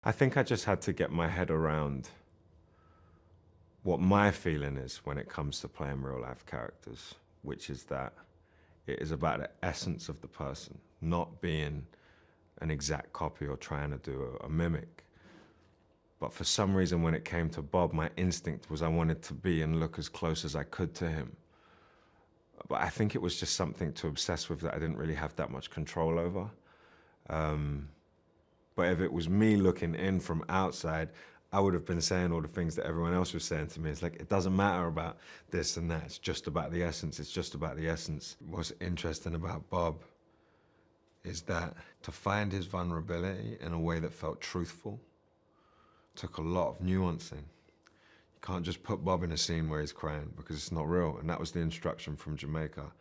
I think I just had to get my head around what my feeling is when it comes to playing real life characters, which is that it is about the essence of the person, not being an exact copy or trying to do a mimic. But for some reason, when it came to Bob, my instinct was I wanted to be and look as close as I could to him. But I think it was just something to obsess with that I didn't really have that much control over. But if it was me looking in from outside, I would have been saying all the things that everyone else was saying to me. It's like, it doesn't matter about this and that. It's just about the essence. It's just about the essence. What's interesting about Bob is that to find his vulnerability in a way that felt truthful took a lot of nuancing. You can't just put Bob in a scene where he's crying because it's not real. And that was the instruction from Jamaica.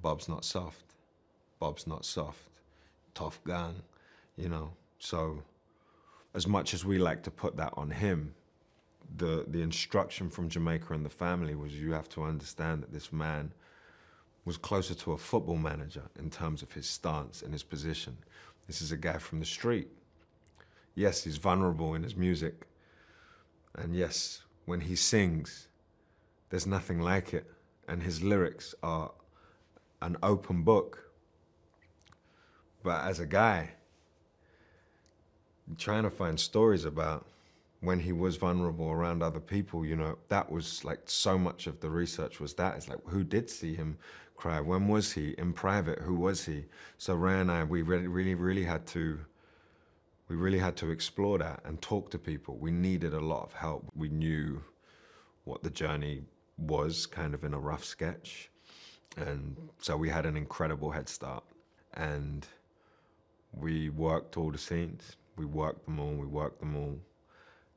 Bob's not soft. Bob's not soft. Tough gang, you know. So as much as we like to put that on him, the instruction from Jamaica and the family was you have to understand that this man was closer to a football manager in terms of his stance and his position. This is a guy from the street. Yes, he's vulnerable in his music. And yes, when he sings, there's nothing like it. And his lyrics are an open book. But as a guy, trying to find stories about when he was vulnerable around other people, you know, that was like so much of the research was that. It's like, who did see him cry? When was he? In private, who was he? So Ray and I, we really had to explore that and talk to people. We needed a lot of help. We knew what the journey was, kind of in a rough sketch. And so we had an incredible head start. And we worked all the scenes. We worked them all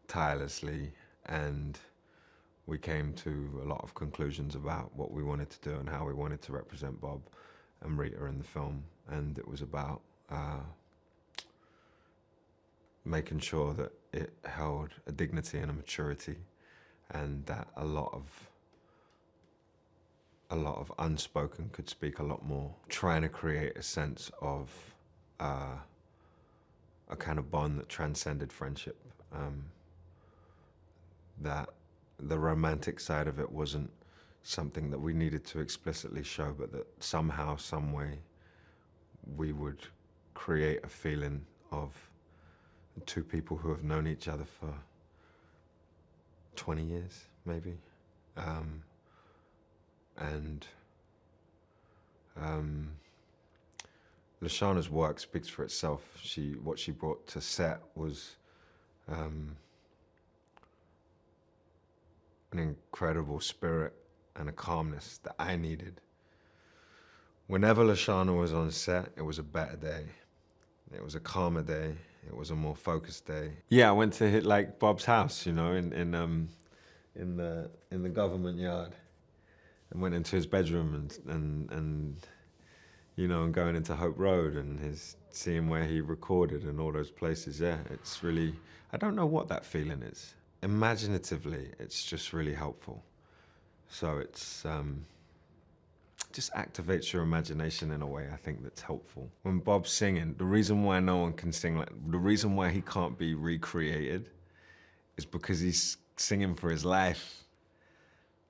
tirelessly. And we came to a lot of conclusions about what we wanted to do and how we wanted to represent Bob and Rita in the film. And it was about making sure that it held a dignity and a maturity, and that a lot of unspoken could speak a lot more. Trying to create a sense of a kind of bond that transcended friendship. That the romantic side of it wasn't something that we needed to explicitly show, but that somehow, some way, we would create a feeling of two people who have known each other for 20 years, maybe. Lashana's work speaks for itself. What she brought to set was an incredible spirit and a calmness that I needed. Whenever Lashana was on set, it was a better day. It was a calmer day. It was a more focused day. Yeah, I went to hit like Bob's house, you know, in the government yard, and went into his bedroom and you know, and going into Hope Road and seeing where he recorded and all those places. Yeah, it's really, I don't know what that feeling is. Imaginatively, it's just really helpful. So it's just activates your imagination in a way I think that's helpful. When Bob's singing, the reason why no one can sing the reason why he can't be recreated is because he's singing for his life.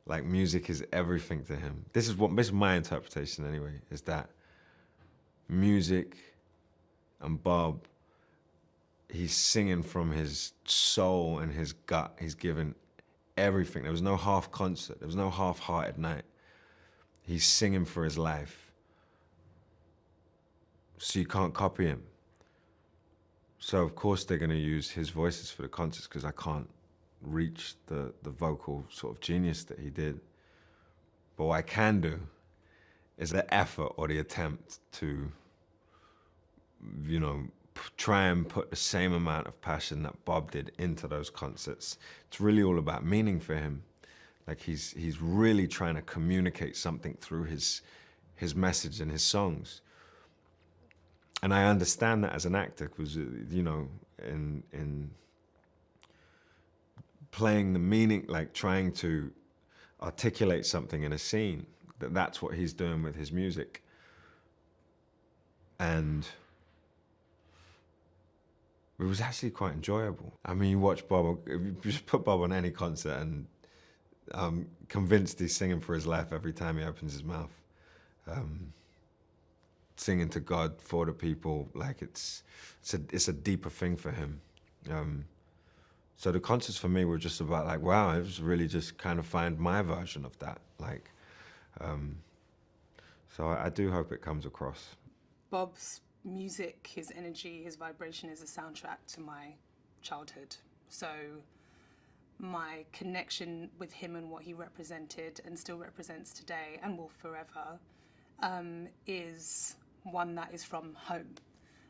Like, music is everything to him. This is my interpretation anyway, is that music and Bob, he's singing from his soul and his gut. He's given everything. There was no half concert. There was no half-hearted night. He's singing for his life. So you can't copy him. So of course they're going to use his voices for the concerts because I can't reach the vocal sort of genius that he did. But what I can do is the effort or the attempt to, you know, try and put the same amount of passion that Bob did into those concerts. It's really all about meaning for him. Like he's really trying to communicate something through his message and his songs. And I understand that as an actor, because, you know, in playing the meaning, like trying to articulate something in a scene, that's what he's doing with his music. And It was actually quite enjoyable. I mean, you watch Bob, if you just put Bob on any concert, and I'm convinced he's singing for his life every time he opens his mouth. Singing to God for the people, like it's a deeper thing for him. So the concerts for me were just about like, wow, I was really just kind of find my version of that. Like, so I do hope it comes across. Bob's music, his energy, his vibration is a soundtrack to my childhood. So my connection with him and what he represented and still represents today and will forever is one that is from home.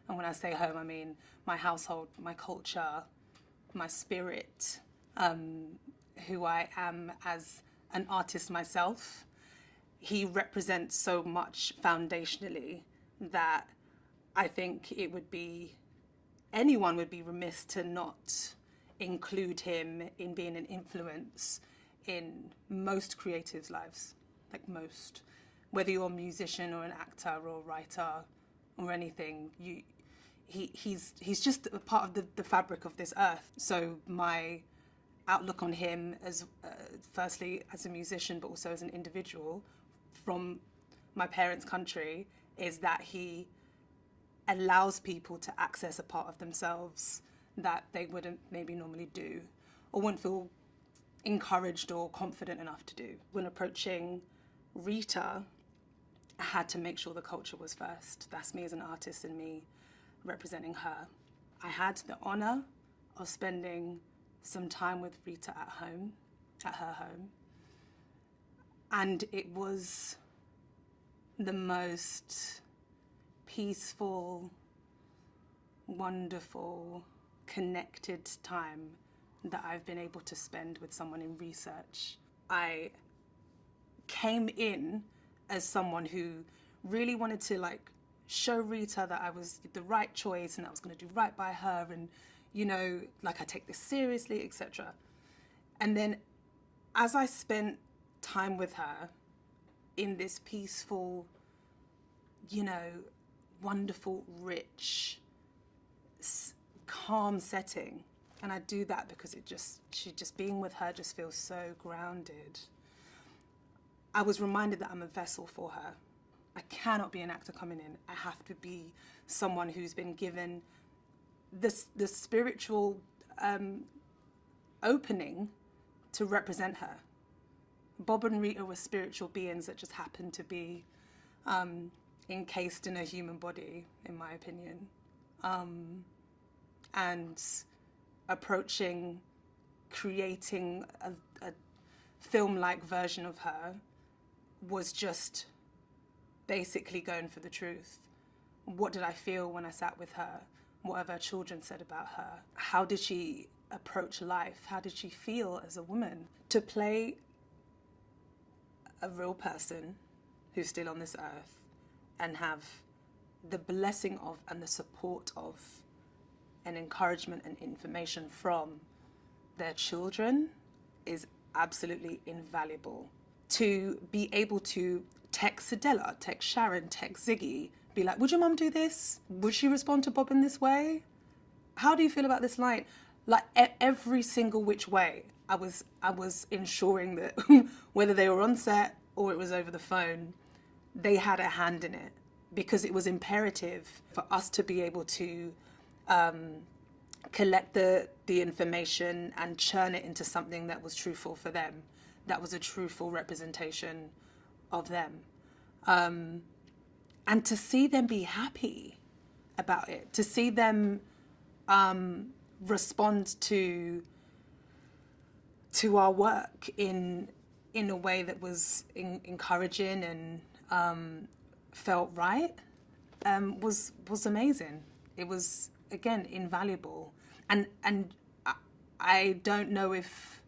And when I say home, I mean my household, my culture, my spirit, who I am as an artist myself. He represents so much foundationally that I think it would be, anyone would be remiss to not include him in being an influence in most creatives' lives, like most. Whether you're a musician or an actor or a writer or anything, he's just a part of the fabric of this earth. So my outlook on him as firstly as a musician, but also as an individual from my parents' country, is that he allows people to access a part of themselves that they wouldn't maybe normally do or wouldn't feel encouraged or confident enough to do. When approaching Rita, I had to make sure the culture was first. That's me as an artist and me representing her. I had the honor of spending some time with Rita at home, at her home. And it was the most peaceful, wonderful, connected time that I've been able to spend with someone in research. I came in as someone who really wanted to like show Rita that I was the right choice and I was going to do right by her, and you know, like I take this seriously, etc. And then as I spent time with her in this peaceful, you know, wonderful, rich, calm setting, and I do that because she just being with her just feels so grounded. I was reminded that I'm a vessel for her. I cannot be an actor coming in. I have to be someone who's been given the spiritual opening to represent her. Bob and Rita were spiritual beings that just happened to be encased in a human body, in my opinion. And approaching, creating a film-like version of her was just basically going for the truth. What did I feel when I sat with her? What have her children said about her? How did she approach life? How did she feel as a woman? To play a real person who's still on this earth and have the blessing of and the support of and encouragement and information from their children is absolutely invaluable. To be able to text Adela, text Sharon, text Ziggy, be like, would your mum do this? Would she respond to Bob in this way? How do you feel about this line? Like every single which way, I was ensuring that whether they were on set or it was over the phone, they had a hand in it, because it was imperative for us to be able to collect the information and churn it into something that was truthful for them, that was a truthful representation of them. And to see them be happy about it, to see them respond to our work in a way that was encouraging and felt right, was amazing. It was, again, invaluable. And I don't know if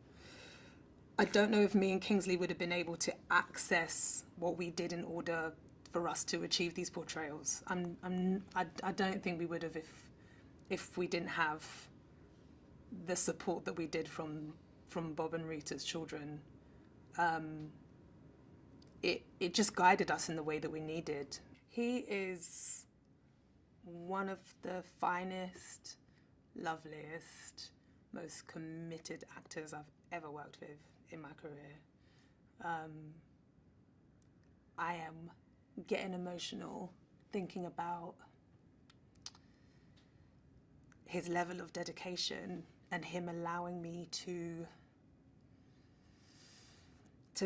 me and Kingsley would have been able to access what we did in order for us to achieve these portrayals. I don't think we would have if we didn't have the support that we did from Bob and Rita's children. It just guided us in the way that we needed. He is one of the finest, loveliest, most committed actors I've ever worked with in my career. I am getting emotional thinking about his level of dedication and him allowing me to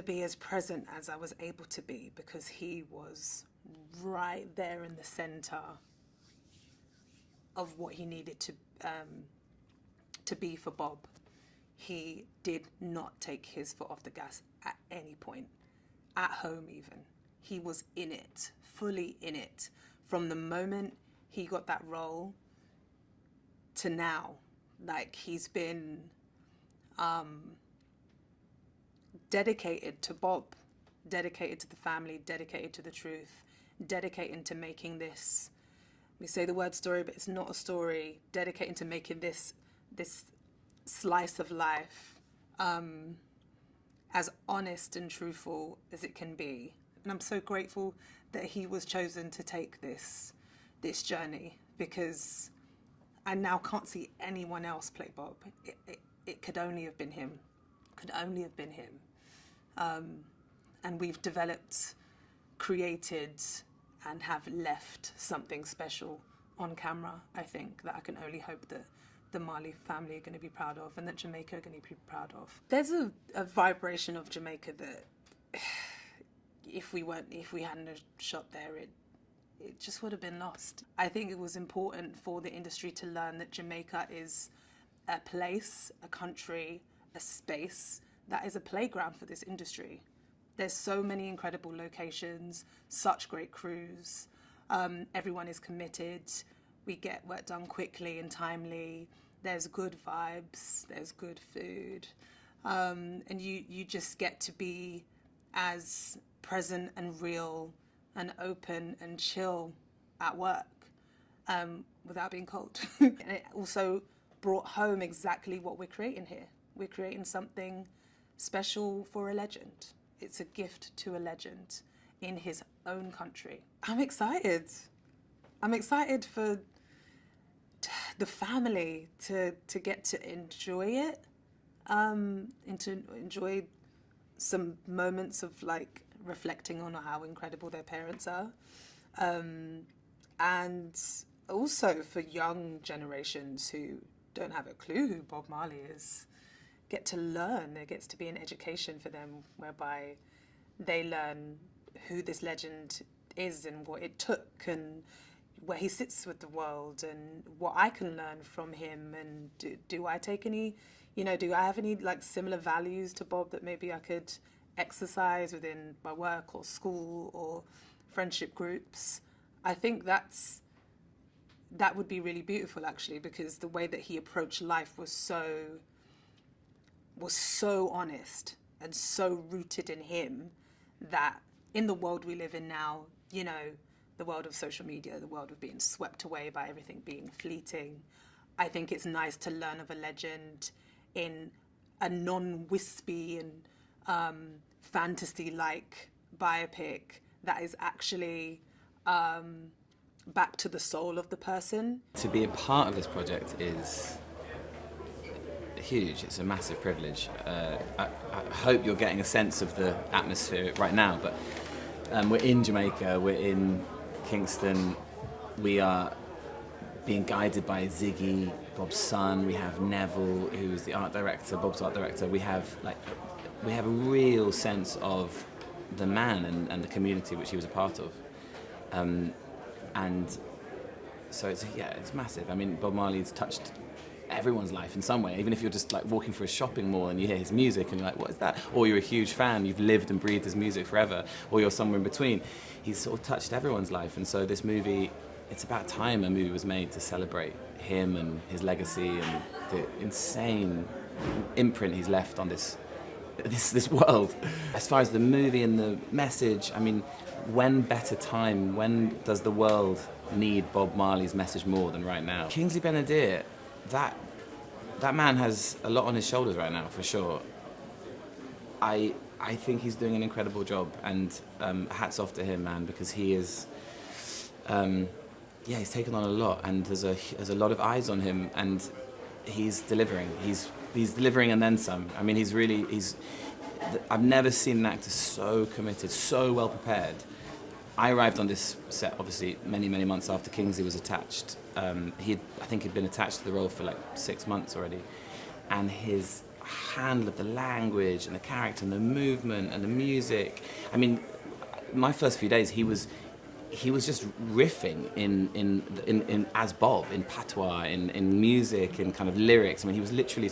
be as present as I was able to be, because he was right there in the center of what he needed to be for Bob. He did not take his foot off the gas at any point, at home even. He was in it, fully in it, from the moment he got that role to now. Like, he's been dedicated to Bob, dedicated to the family, dedicated to the truth, dedicated to making this, we say the word story, but it's not a story, dedicated to making this slice of life as honest and truthful as it can be. And I'm so grateful that he was chosen to take this journey, because I now can't see anyone else play Bob. It could only have been him. Could only have been him. And we've developed, created, and have left something special on camera, I think, that I can only hope that the Marley family are going to be proud of, and that Jamaica are going to be proud of. There's a vibration of Jamaica that if we hadn't have shot there, it just would have been lost. I think it was important for the industry to learn that Jamaica is a place, a country, a space that is a playground for this industry. There's so many incredible locations, such great crews. Everyone is committed. We get work done quickly and timely. There's good vibes. There's good food. And you just get to be as present and real and open and chill at work without being cold. And it also brought home exactly what we're creating here. We're creating something special for a legend. It's a gift to a legend in his own country. I'm excited. I'm excited for the family to get to enjoy it, and to enjoy some moments of like reflecting on how incredible their parents are, and also for young generations who don't have a clue who Bob Marley is, get to learn. There gets to be an education for them whereby they learn who this legend is and what it took and where he sits with the world and what I can learn from him. And do I take any, do I have any like similar values to Bob that maybe I could exercise within my work or school or friendship groups? I think that would be really beautiful, actually, because the way that he approached life was so honest and so rooted in him that in the world we live in now, the world of social media, the world of being swept away by everything being fleeting, I think it's nice to learn of a legend in a non-wispy and fantasy-like biopic that is actually back to the soul of the person. To be a part of this project is huge. It's a massive privilege. I hope you're getting a sense of the atmosphere right now, but we're in Jamaica, we're in Kingston, we are being guided by Ziggy, Bob's son. We have Neville, who's the art director, Bob's art director. We have a real sense of the man and the community which he was a part of, and so it's massive. I mean, Bob Marley's touched everyone's life in some way, even if you're just like walking through a shopping mall and you hear his music and you're like, what is that? Or you're a huge fan, you've lived and breathed his music forever, or you're somewhere in between. He's sort of touched everyone's life, and so this movie, it's about time a movie was made to celebrate him and his legacy and the insane imprint he's left on this world. As far as the movie and the message, I mean, when better time, when does the world need Bob Marley's message more than right now? Kingsley Ben-Adir, that man has a lot on his shoulders right now, for sure. I think he's doing an incredible job, and hats off to him, man, because he is, he's taken on a lot, and there's a lot of eyes on him, and he's delivering. He's delivering and then some. I mean, I've never seen an actor so committed, so well prepared. I arrived on this set, obviously, many, many months after Kingsley was attached. I think he'd been attached to the role for like 6 months already. And his handle of the language and the character and the movement and the music. I mean, my first few days, he was just riffing in as Bob, in patois, in music, in kind of lyrics. I mean, he was literally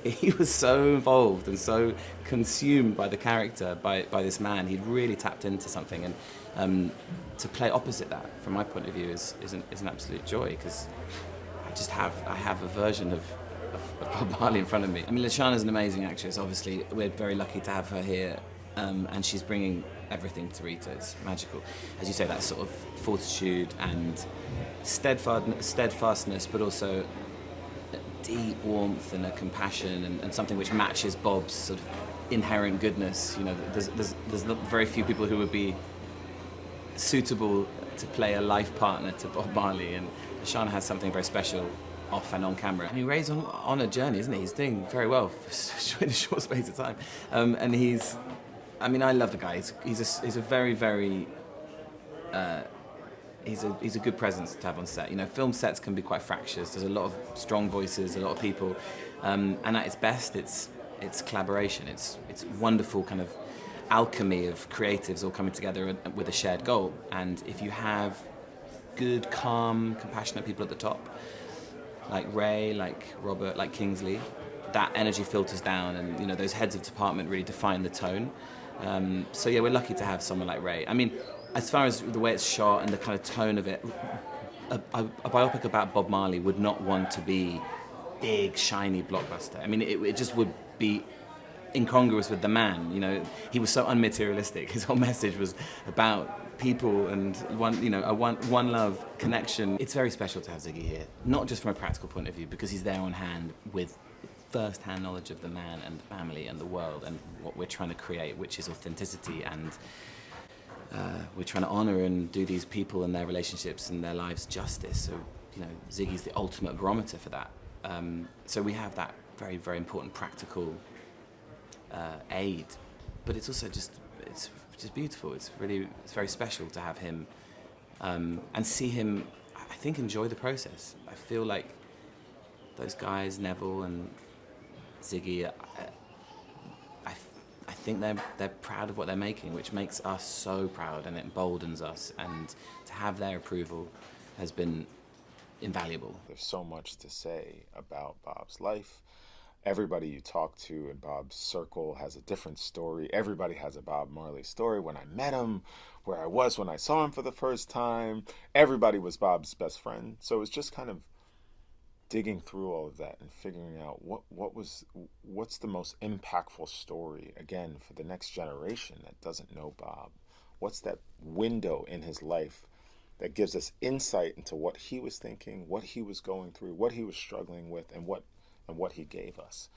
he was so involved and so consumed by the character, by this man. He'd really tapped into something, and to play opposite that, from my point of view, is an absolute joy, because I have a version of Bob Marley in front of me. I mean, Lashana's an amazing actress. Obviously, we're very lucky to have her here, and she's bringing everything to Rita. It's magical, as you say, that sort of fortitude and steadfastness, but also deep warmth and a compassion, and something which matches Bob's sort of inherent goodness. You know, there's not very few people who would be suitable to play a life partner to Bob Marley, and Lashana has something very special off and on camera. I mean, Ray's on a journey, isn't he? He's doing very well in a short space of time, and I mean, I love the guy. He's a very, very he's a good presence to have on set. You know, film sets can be quite fractious. There's a lot of strong voices, a lot of people, and at its best, it's collaboration. It's wonderful kind of alchemy of creatives all coming together with a shared goal. And if you have good, calm, compassionate people at the top, like Ray, like Robert, like Kingsley, that energy filters down, and you know, those heads of department really define the tone. So yeah, we're lucky to have someone like Ray. I mean, as far as the way it's shot and the kind of tone of it, a biopic about Bob Marley would not want to be big, shiny blockbuster. I mean, it just would be incongruous with the man. You know, he was so unmaterialistic. His whole message was about people and one love connection. It's very special to have Ziggy here, not just from a practical point of view, because he's there on hand with first-hand knowledge of the man and the family and the world and what we're trying to create, which is authenticity, and we're trying to honor and do these people and their relationships and their lives justice. So, you know, Ziggy's the ultimate barometer for that. So we have that very, very important practical aid, but it's also just beautiful. It's very special to have him and see him, I think, enjoy the process. I feel like those guys, Neville and Ziggy, I think they're proud of what they're making, which makes us so proud, and it emboldens us, and to have their approval has been invaluable. There's so much to say about Bob's life. Everybody you talk to in Bob's circle has a different story. Everybody has a Bob Marley story. When I met him, where I was when I saw him for the first time, everybody was Bob's best friend. So it was just kind of digging through all of that and figuring out what's the most impactful story, again, for the next generation that doesn't know Bob. What's that window in his life that gives us insight into what he was thinking, what he was going through, what he was struggling with, and what he gave us.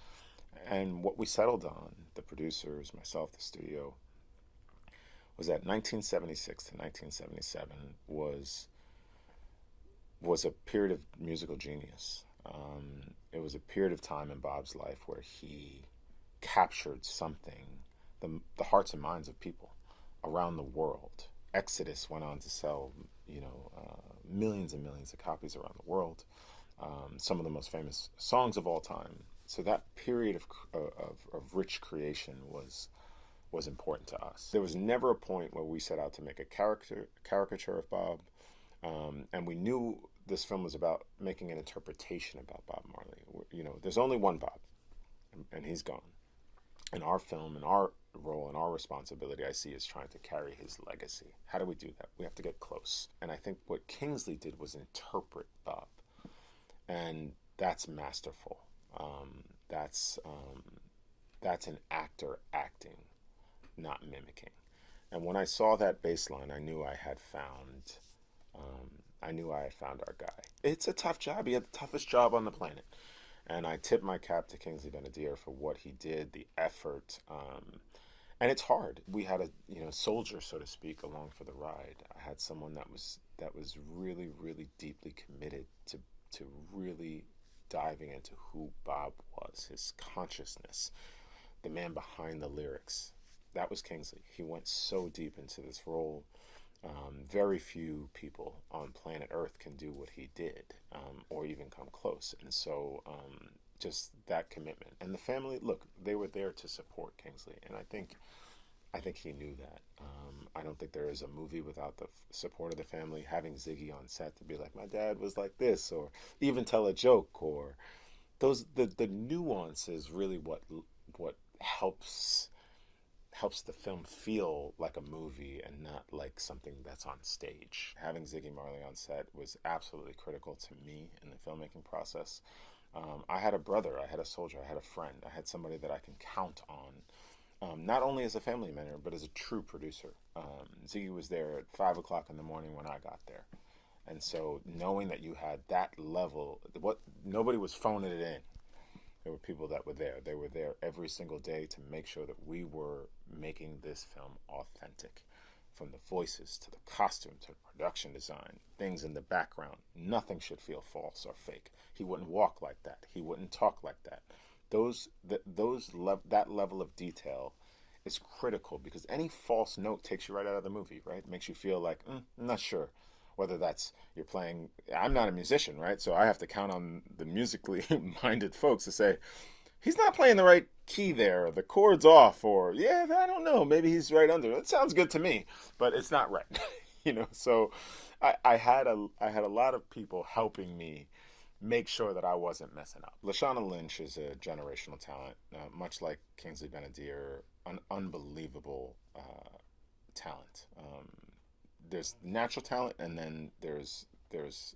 And what we settled on, the producers, myself, the studio, was that 1976 to 1977 was a period of musical genius. It was a period of time in Bob's life where he captured something, the hearts and minds of people around the world. Exodus went on to sell, millions and millions of copies around the world. Some of the most famous songs of all time. So that period of rich creation was important to us. There was never a point where we set out to make a caricature of Bob, and we knew this film was about making an interpretation about Bob Marley. You know, there's only one Bob, and he's gone. And our film and our role and our responsibility, I see, is trying to carry his legacy. How do we do that? We have to get close. And I think what Kingsley did was interpret Bob. And that's masterful. That's an actor acting, not mimicking. And when I saw that baseline, I knew I had found our guy. It's a tough job. He had the toughest job on the planet. And I tip my cap to Kingsley Ben-Adir for what he did, the effort. And it's hard. We had a soldier, so to speak, along for the ride. I had someone that was really, really deeply committed to really diving into who Bob was, his consciousness, the man behind the lyrics. That was Kingsley. He went so deep into this role. Very few people on planet Earth can do what he did, or even come close. And so just that commitment. And the family, look, they were there to support Kingsley. And I think he knew that. I don't think there is a movie without the support of the family. Having Ziggy on set to be like, my dad was like this, or even tell a joke, or the nuance is really what helps the film feel like a movie and not like something that's on stage. Having Ziggy Marley on set was absolutely critical to me in the filmmaking process. I had a brother, I had a soldier, I had a friend, I had somebody that I can count on. Not only as a family member, but as a true producer. Ziggy was there at 5 o'clock in the morning when I got there. And so knowing that you had that level, nobody was phoning it in. There were people that were there. They were there every single day to make sure that we were making this film authentic. From the voices to the costume to the production design, things in the background. Nothing should feel false or fake. He wouldn't walk like that. He wouldn't talk like that. That level of detail is critical, because any false note takes you right out of the movie, right? It makes you feel like, I'm not sure whether that's you're playing. I'm not a musician, right? So I have to count on the musically minded folks to say, he's not playing the right key there, or the chord's off, or yeah, I don't know, maybe he's right under. It sounds good to me, but it's not right. So I had a lot of people helping me make sure that I wasn't messing up. Lashana Lynch is a generational talent, much like Kingsley Ben-Adir, an unbelievable talent. There's natural talent, and then there's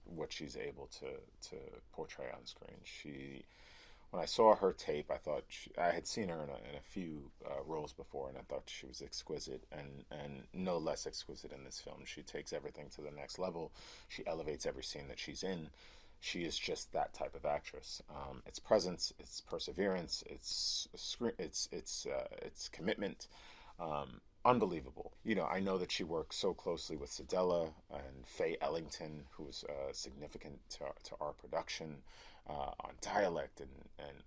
what she's able to portray on screen. When I saw her tape, I thought I had seen her in a few roles before, and I thought she was exquisite, and no less exquisite in this film. She takes everything to the next level. She elevates every scene that she's in. She is just that type of actress. It's presence, it's perseverance, it's commitment. Unbelievable. I know that she works so closely with Sedella and Faye Ellington, who's significant to our production, on dialect and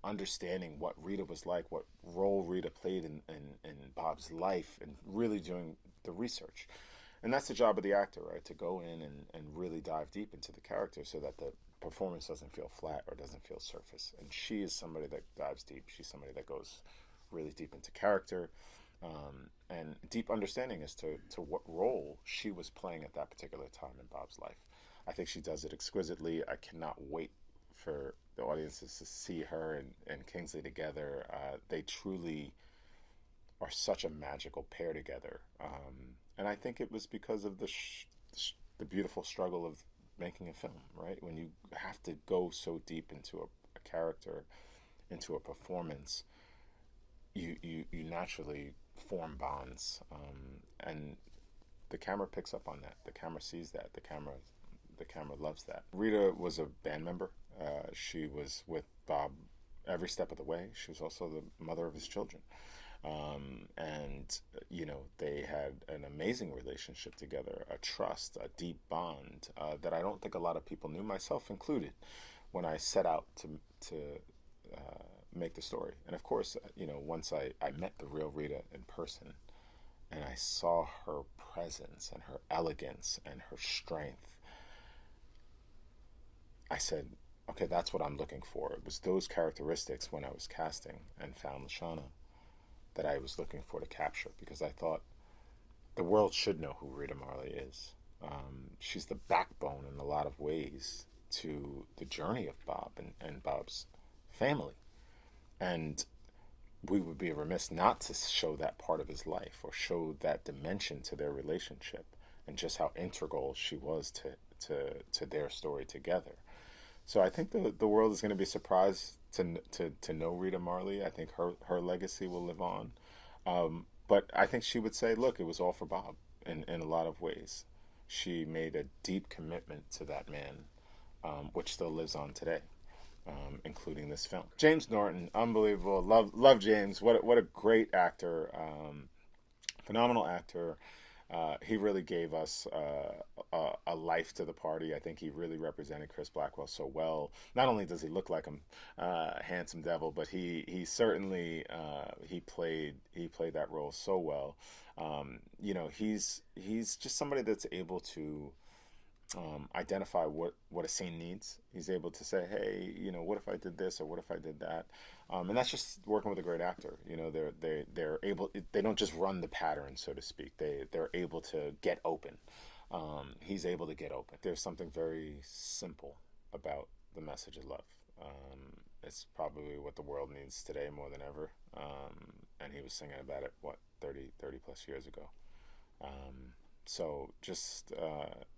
understanding what Rita was like, what role Rita played in Bob's life, and really doing the research. And that's the job of the actor, right? To go in and really dive deep into the character so that the performance doesn't feel flat or doesn't feel surface. And she is somebody that dives deep. She's somebody that goes really deep into character, and deep understanding as to what role she was playing at that particular time in Bob's life. I think she does it exquisitely. I cannot wait for the audiences to see her and Kingsley together. They truly are such a magical pair together. And I think it was because of the beautiful struggle of making a film, right? When you have to go so deep into a character, into a performance, you naturally form bonds, and the camera picks up on that. The camera sees that. The camera loves that. Rita was a band member. She was with Bob every step of the way. She was also the mother of his children. And they had an amazing relationship together, a trust, a deep bond that I don't think a lot of people knew, myself included, when I set out to make the story. And of course, once I met the real Rita in person, and I saw her presence and her elegance and her strength, I said, okay, that's what I'm looking for. It was those characteristics when I was casting and found Lashana that I was looking for to capture, because I thought the world should know who Rita Marley is. She's the backbone in a lot of ways to the journey of Bob and Bob's family. And we would be remiss not to show that part of his life or show that dimension to their relationship and just how integral she was to their story together. So I think the world is going to be surprised to know Rita Marley. I think her legacy will live on. But I think she would say, look, it was all for Bob in a lot of ways. She made a deep commitment to that man, which still lives on today, including this film. James Norton, unbelievable. Love James. What a great actor. Phenomenal actor. He really gave us a life to the party. I think he really represented Chris Blackwell so well. Not only does he look like a handsome devil, but he certainly he played that role so well. You know, he's just somebody that's able to identify what a scene needs. He's able to say, hey, you know, what if I did this or what if I did that? And that's just working with a great actor. You know, they're able. They don't just run the pattern, so to speak. They're able to get open. He's able to get open. There's something very simple about the message of love. It's probably what the world needs today more than ever. And he was singing about it, 30 plus years ago. So just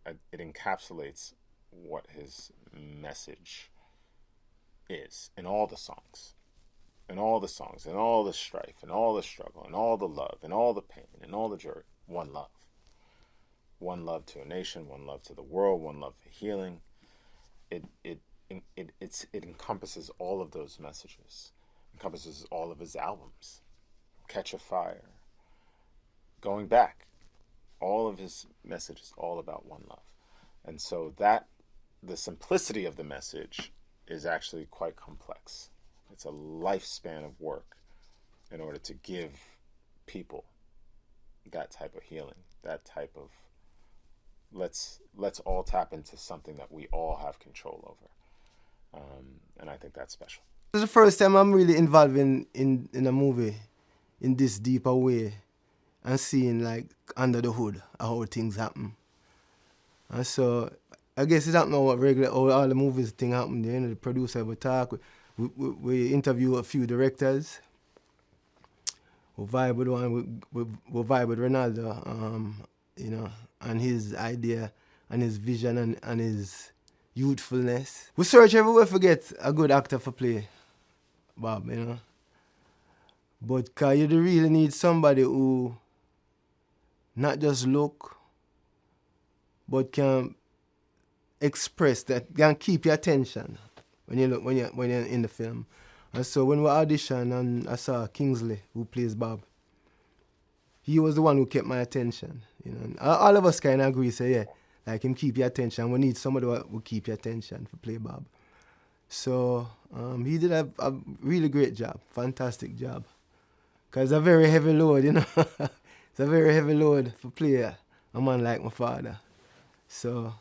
it encapsulates what his message is in all the songs, and all the strife, and all the struggle, and all the love, and all the pain, and all the joy. One love to a nation, one love to the world, one love for healing. It encompasses all of those messages, encompasses all of his albums, Catch a Fire, Going Back. All of his messages all about one love. And so that the simplicity of the message is actually quite complex. It's a lifespan of work in order to give people that type of healing, that type of let's all tap into something that we all have control over. And I think that's special. This is the first time I'm really involved in a movie in this deeper way, and seeing like under the hood how things happen. And so I guess it's happening how all the movies thing happen. You know, the producer will talk. We interview a few directors. We vibe with one. We vibe with Reinaldo. You know, and his idea and his vision and his youthfulness. We search everywhere to get a good actor for play Bob. You know, but 'cause you really need somebody who not just look, but can express that, can keep your attention when you're in the film. And so when we auditioned and I saw Kingsley, who plays Bob, he was the one who kept my attention. You know, and all of us kind of agree, say, yeah, like him keep your attention. We need somebody who will keep your attention to play Bob. So he did a really great job, fantastic job. 'Cause it's a very heavy load, you know. It's a very heavy load for play a man like my father. So,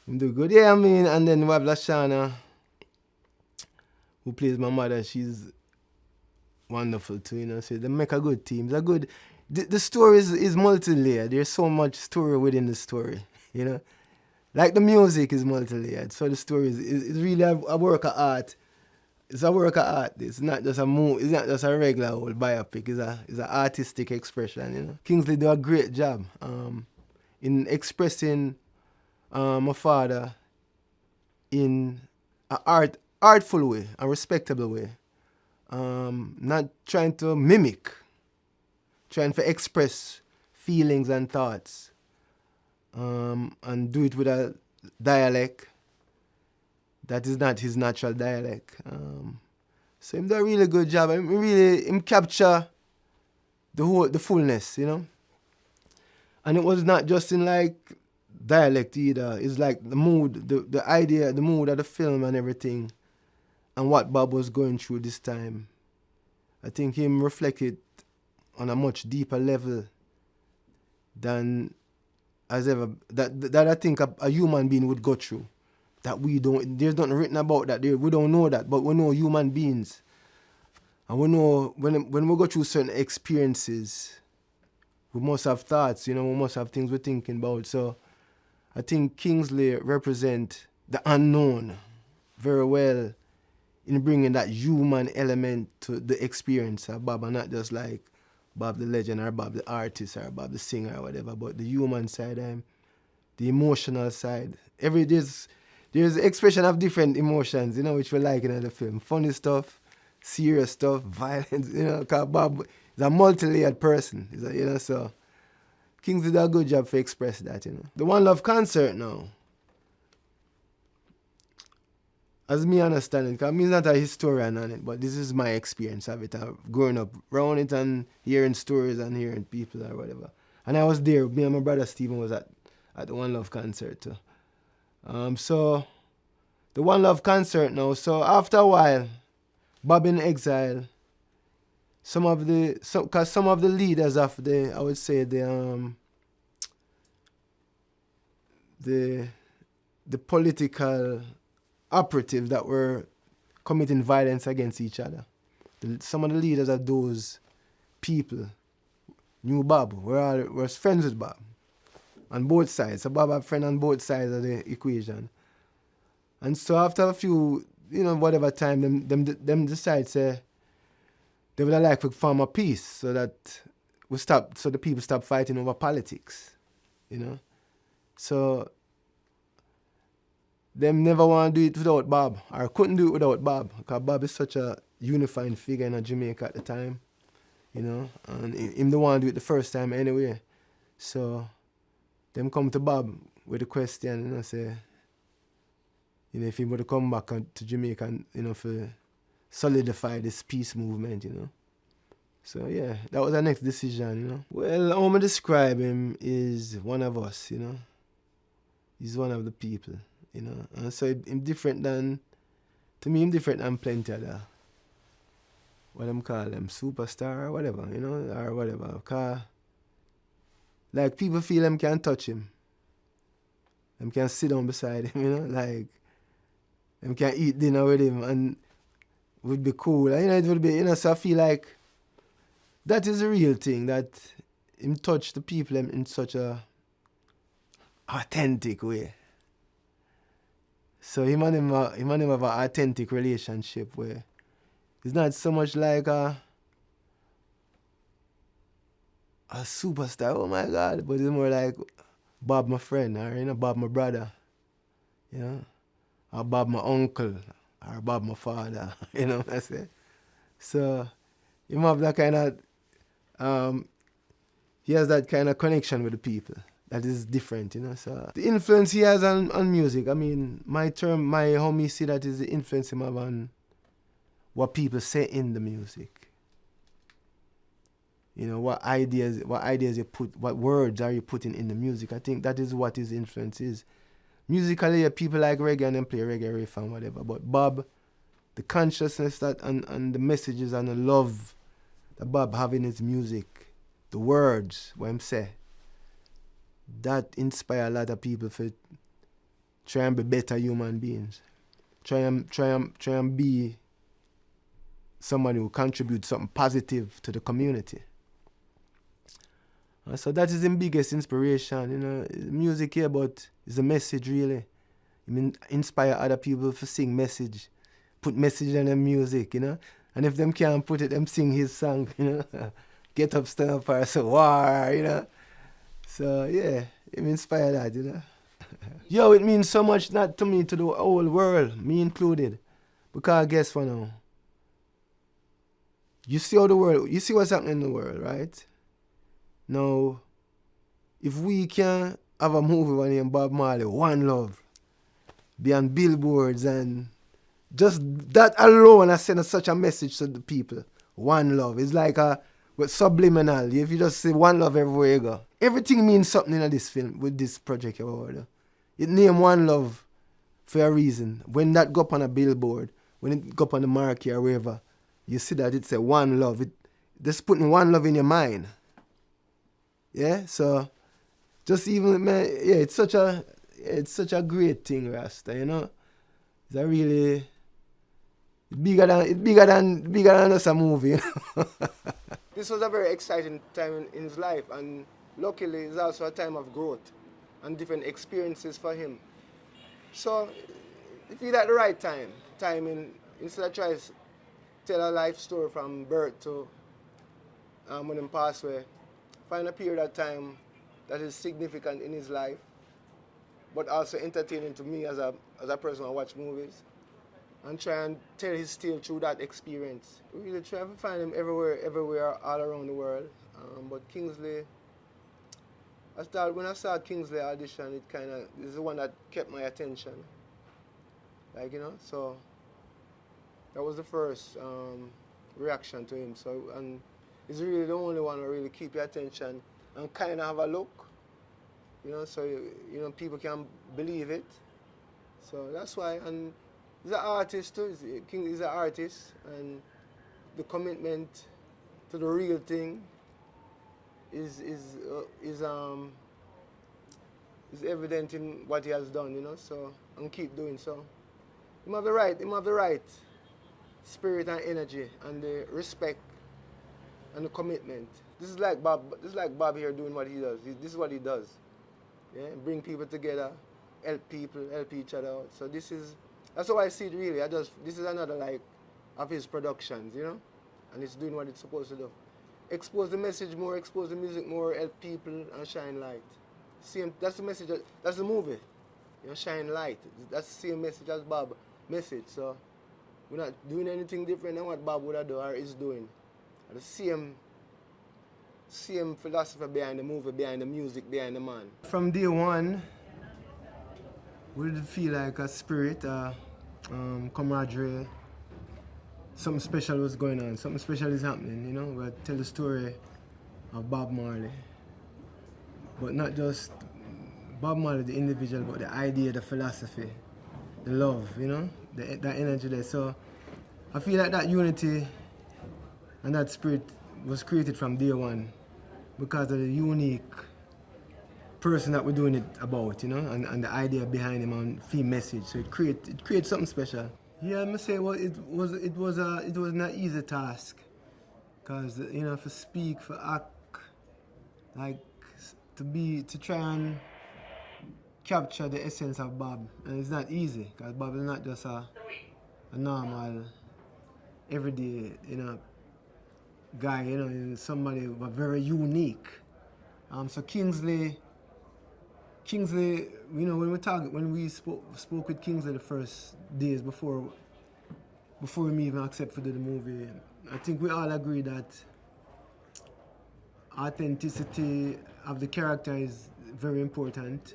him do good. Yeah, I mean, and then we have Lashana, who plays my mother. She's wonderful too, you know. So they make a good team. It's a good... The story is multi-layered. There's so much story within the story, you know. Like the music is multi-layered. So the story is really a work of art. It's a work of art. It's not just a movie. It's not just a regular old biopic. It's an artistic expression, you know. Kingsley do a great job in expressing my father in an artful way, a respectable way. Not trying to mimic, trying to express feelings and thoughts, and do it with a dialect that is not his natural dialect. So him do a really good job. Him capture the fullness, you know. And it was not just in like dialect either. It's like the mood, the idea, the mood of the film and everything, and what Bob was going through this time. I think him reflected on a much deeper level than as ever that I think a human being would go through. That we don't, there's nothing written about that. We don't know that, but we know human beings. And we know when we go through certain experiences, we must have thoughts, you know, we must have things we're thinking about. So I think Kingsley represent the unknown very well in bringing that human element to the experience of Bob, and not just like Bob the legend or Bob the artist or Bob the singer or whatever, but the human side, the emotional side. There's expression of different emotions, you know, which we like in the film. Funny stuff, serious stuff, violence, you know, because Bob is a multi-layered person, you know, so Kingsley did a good job to express that, you know. The One Love concert now, as me understand it, because I'm not a historian on it, but this is my experience of it. I've grown up around it and hearing stories and hearing people or whatever. And I was there. Me and my brother Stephen was at the One Love concert too. So the One Love concert now. So after a while, Bob in exile. Some of the leaders of the, I would say the political operatives that were committing violence against each other. Some of the leaders of those people knew Bob, were friends with Bob on both sides. So Bob had a friend on both sides of the equation. And so after a few, whatever time, them decide say they would like to form a peace so that the people stop fighting over politics, So them never want to do it without Bob, or couldn't do it without Bob, because Bob is such a unifying figure in Jamaica at the time, and him the one to do it the first time anyway. So them come to Bob with the question, say, if he would come back to Jamaica and, for solidify this peace movement, So yeah, that was our next decision, Well, how I describe him is one of us, He's one of the people, And so him different than plenty of the, what them call them, superstar or whatever, or whatever. Because, like, people feel them can touch him. Them can sit down beside him, like, them can eat dinner with him and would be cool. And, it would be, so I feel like that is the real thing, that him touch the people in such a authentic way. So him and him have an authentic relationship where it's not so much like a superstar, oh my God, but it's more like Bob my friend, or Bob my brother, or Bob my uncle, or Bob my father, I say. So him have that kind of he has that kind of connection with the people that is different, So the influence he has on music, I mean, how me see that is the influence him have on what people say in the music. What ideas you put, what words are you putting in the music. I think that is what his influence is. Musically, people like reggae and them play reggae riff and whatever, but Bob, the consciousness that and the messages and the love that Bob have in his music, the words, what him say, that inspire a lot of people to try and be better human beings. Try and be someone who contributes something positive to the community. So that is the biggest inspiration, music here, but it's a message really. Inspire other people to sing message, put message in their music, And if them can't put it, them sing his song, Get up, stand up, or so war, So yeah, it inspire that, Yo, it means so much, not to me, to the whole world, me included. Because guess what now? You see what's happening in the world, right? Now, if we can have a movie by name Bob Marley, One Love, be on billboards, and just that alone has sent such a message to the people. One Love. It's like with subliminal. If you just say One Love everywhere you go. Everything means something in this film, with this project. It named One Love for a reason. When that go up on a billboard, when it go up on the marquee or wherever, you see that it's a One Love. It just putting One Love in your mind. Yeah, so just even, man, yeah, it's such a great thing, Rasta, It's a really bigger than just a movie. This was a very exciting time in his life, and luckily it's also a time of growth and different experiences for him. So if he's at the right timing, instead of trying to tell a life story from birth to when he passed away, find a period of time that is significant in his life, but also entertaining to me as a person who watch movies, and try and tell his tale through that experience. We really try to find him everywhere, all around the world. But Kingsley, when I saw Kingsley audition, it kind of is the one that kept my attention. So that was the first reaction to him. So, and he's really the only one who really keep your attention and kind of have a look, so people can believe it. So that's why, and he's an artist too. King is an artist, and the commitment to the real thing is evident in what he has done, So and keep doing so. Him have the right spirit and energy and the respect and the commitment. This is like Bob here doing what he does. This is what he does. Yeah, bring people together, help people, help each other out. So that's how I see it really. This is another of his productions, and it's doing what it's supposed to do. Expose the message more, expose the music more, help people and shine light. That's the message. That's the movie. Shine light. That's the same message as Bob's message. So we're not doing anything different than what Bob would have done or is doing. The same philosophy behind the movie, behind the music, behind the man. From day one, we did feel like a spirit, camaraderie. Something special was going on. Something special is happening. We tell the story of Bob Marley, but not just Bob Marley, the individual, but the idea, the philosophy, the love, that energy there. So I feel like that unity and that spirit was created from day one because of the unique person that we're doing it about, and the idea behind him and theme message. So it creates something special. Yeah, I must say, well, it was not an easy task, cause for speak, for act, to try and capture the essence of Bob, and it's not easy, cause Bob is not just a normal, everyday, guy, somebody but very unique. So Kingsley, when we spoke with Kingsley the first days before we even accept to do the movie, I think we all agree that authenticity of the character is very important.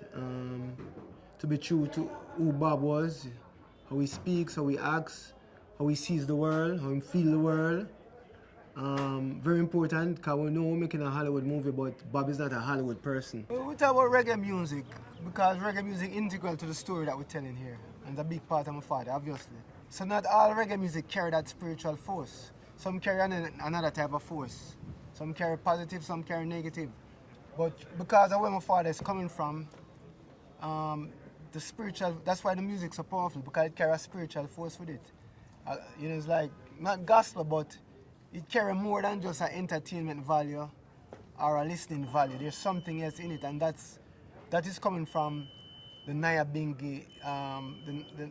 To be true to who Bob was, how he speaks, how he acts, how he sees the world, how he feels the world. Very important, because we know we're making a Hollywood movie, but Bob is not a Hollywood person. We talk about reggae music, because reggae music is integral to the story that we're telling here, and it's a big part of my father, obviously. So not all reggae music carry that spiritual force. Some carry another type of force. Some carry positive, some carry negative. But because of where my father is coming from, the spiritual, that's why the music's so powerful, because it carries a spiritual force with it. It's like, not gospel, but it carries more than just an entertainment value or a listening value. There's something else in it, and that is coming from the Naya Bingi,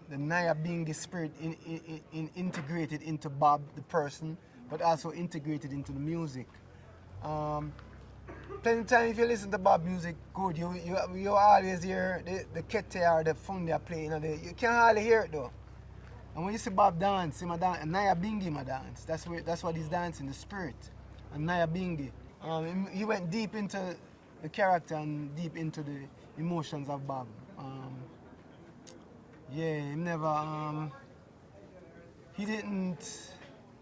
the Naya Bingi spirit integrated into Bob, the person, but also integrated into the music. Plenty of time if you listen to Bob music, good, you always hear the kete or the fun they're playing. You can't hardly hear it though. And when you see Bob dance, Naya Bingi ma dance. That's what he's dancing, the spirit. And Naya Bingi. He went deep into the character and deep into the emotions of Bob. He didn't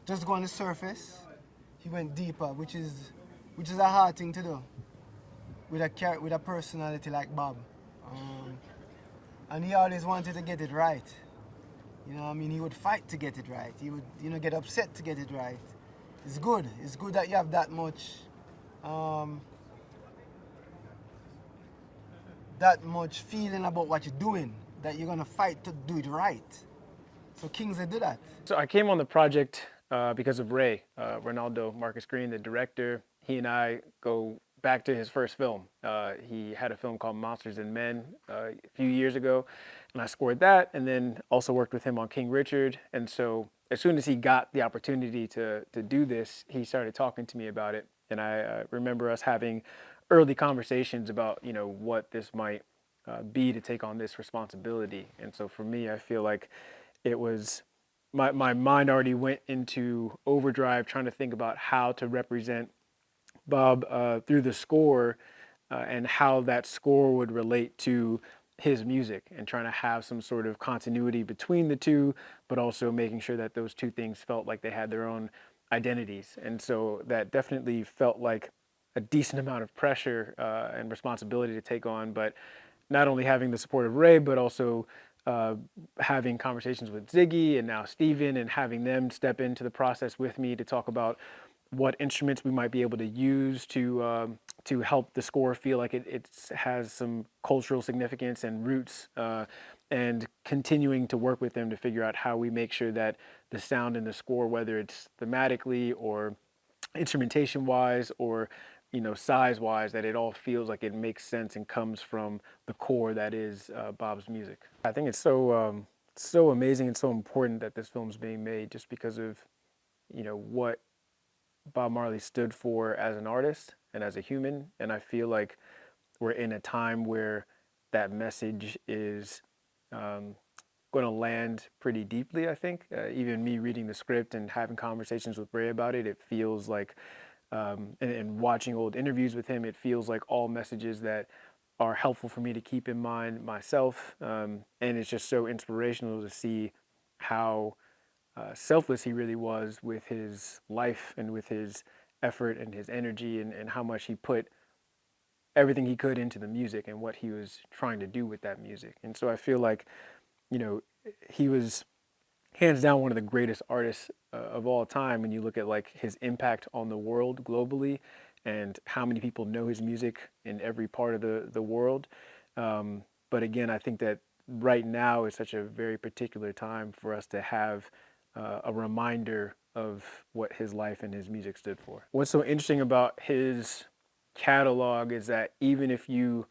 just go on the surface. He went deeper, which is a hard thing to do with a personality like Bob. And he always wanted to get it right. He would fight to get it right. He would, get upset to get it right. It's good. It's good that you have that much feeling about what you're doing, that you're gonna fight to do it right. So Kingsley did that. So I came on the project because of Ray, Reinaldo, Marcus Green, the director. He and I go back to his first film. He had a film called Monsters and Men a few years ago, and I scored that, and then also worked with him on King Richard. And so as soon as he got the opportunity to do this, he started talking to me about it. And I remember us having early conversations about, what this might be to take on this responsibility. And so for me, I feel like it was, my mind already went into overdrive trying to think about how to represent Bob through the score and how that score would relate to his music, and trying to have some sort of continuity between the two, but also making sure that those two things felt like they had their own identities. And so that definitely felt like a decent amount of pressure and responsibility to take on, but not only having the support of Ray, but also having conversations with Ziggy and now Steven, and having them step into the process with me to talk about what instruments we might be able to use to help the score feel like it has some cultural significance and roots, and continuing to work with them to figure out how we make sure that the sound in the score, whether it's thematically or instrumentation wise or size wise, that it all feels like it makes sense and comes from the core that is Bob's music. I think it's so amazing and so important that this film's being made, just because of what Bob Marley stood for as an artist and as a human. And I feel like we're in a time where that message is going to land pretty deeply, I think. Even me reading the script and having conversations with Ray about it, it feels like, and watching old interviews with him, it feels like all messages that are helpful for me to keep in mind myself. And it's just so inspirational to see how selfless he really was with his life and with his effort and his energy, and how much he put everything he could into the music and what he was trying to do with that music. And so I feel like, he was hands down one of the greatest artists of all time when you look at like his impact on the world globally and how many people know his music in every part of the world. But again, I think that right now is such a very particular time for us to have a reminder of what his life and his music stood for. What's so interesting about his catalog is that even if you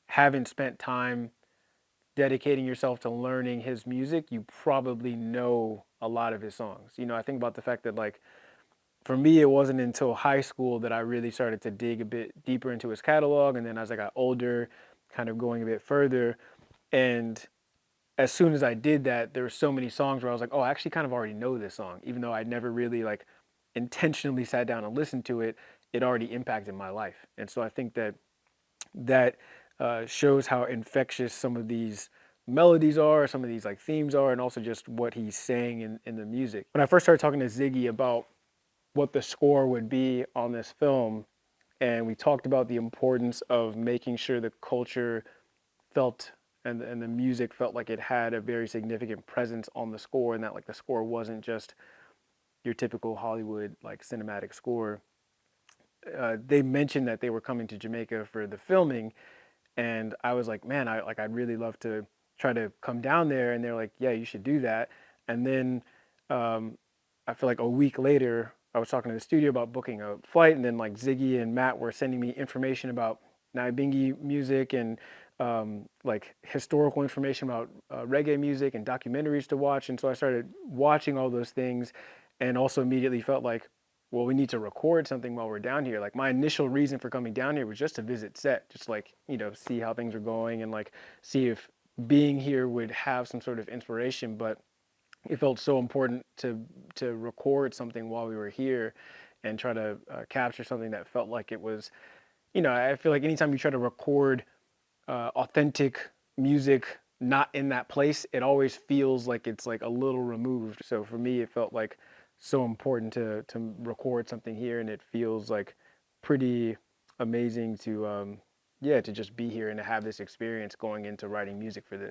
haven't spent time dedicating yourself to learning his music, you probably know a lot of his songs. I think about the fact that, like, for me, it wasn't until high school that I really started to dig a bit deeper into his catalog. And then as I got older, kind of going a bit further. And as soon as I did that, there were so many songs where I was like, oh, I actually kind of already know this song, even though I'd never really like intentionally sat down and listened to it. It already impacted my life. And so I think that shows how infectious some of these melodies are, some of these like themes are, and also just what he's saying in the music. When I first started talking to Ziggy about what the score would be on this film, and we talked about the importance of making sure the culture felt and the music felt like it had a very significant presence on the score, and that like the score wasn't just your typical Hollywood like cinematic score. They mentioned that they were coming to Jamaica for the filming, and I was like, man, I'd really love to try to come down there. And they're like, yeah, you should do that. And then I feel like a week later, I was talking to the studio about booking a flight, and then like Ziggy and Matt were sending me information about Nyabingi music and like historical information about reggae music and documentaries to watch. And so I started watching all those things, and also immediately felt like, well, we need to record something while we're down here. Like my initial reason for coming down here was just to visit set, just like, see how things are going and like see if being here would have some sort of inspiration. But it felt so important to record something while we were here and try to capture something that felt like it was, I feel like anytime you try to record authentic music not in that place, it always feels like it's like a little removed. So for me, it felt like so important to record something here, and it feels like pretty amazing to to just be here and to have this experience going into writing music for this.